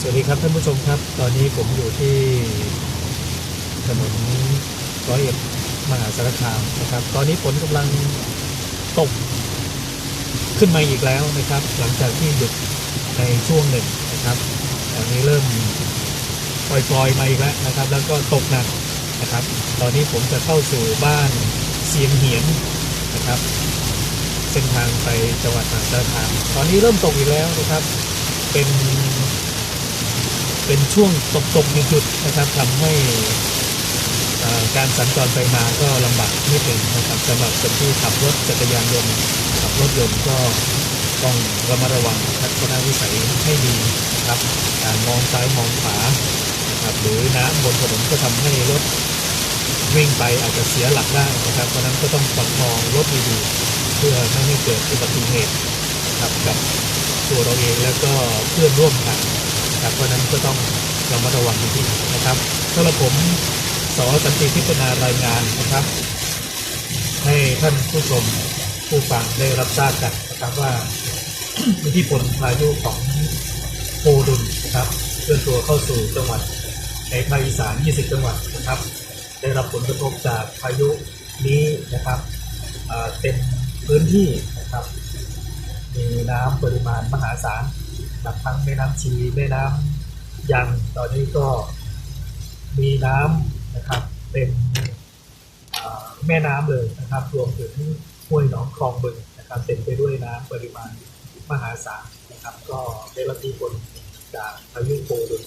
สวัสดีครับท่านผู้ชมครับตอนนี้ผมอยู่ที่ถนนร้อยเอ็ดมหาสารคามนะครับตอนนี้ฝนกำลังตกขึ้นมาอีกแล้วนะครับหลังจากที่หยุดในช่วงหนึ่งนะครับตอนนี้เริ่มปล่อยๆมาอีกแล้วนะครับแล้วก็ตกหนักนะครับตอนนี้ผมจะเข้าสู่บ้านเสียงเหียนนะครับเส้นทางไปจังหวัดมหาสารคามตอนนี้เริ่มตกอีกแล้วนะครับเป็นช่วงตกหยุดนะครับทำให้การสัญจรไปมาก็ลำบากนิดหนึ่งนะครับสำหรับคนที่ขับรถจักรยานยนต์ขับรถยนต์ก็ต้องระมัดระวังทัศนวิสัยให้ดีนะครับการมองซ้ายมองขวานะครับหรือน้ำบนถนนก็ทำให้รถวิ่งไปอาจจะเสียหลักได้นะครับเพราะนั้นก็ต้องประคองรถดีๆเพื่อไม่ให้เกิดอุบัติเหตุนะครับกับตัวเราเองแล้วก็เพื่อนร่วมทางนะครับเพราะนั้นก็ต้องระมัดระวังดีๆนะครับสำหรับผมส.สันติทิพนารายงานนะครับให้ท่านผู้ชมผู้ฟังได้รับทราบกันนะครับว่า อิทธิพลพายุของโพดุลนะครับเคลื่อนตัวเข้าสู่จังหวัดในภาคอีสาน20จังหวัดนะครับได้รับผลกระทบจากพายุนี้นะครับเต็มพื้นที่นะครับมีน้ำปริมาณมหาศาลกับทั้งแม่น้ำชีแม่น้ำยังตอนนี้ก็มีน้ำนะครับเป็นแม่น้ำเลยนะครับรวมถึงห้วยหนองคลองบึงนะครับเต็มไปด้วยน้ำปริมาณมหาศาลนะครับก็ได้รับอิทธิพลจากพายุโพดุล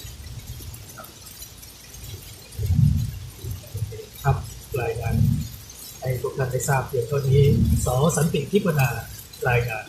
ครับรายงานให้ทุกท่านได้ทราบเพียงเท่านี้ส.สันติทิพนารายงาน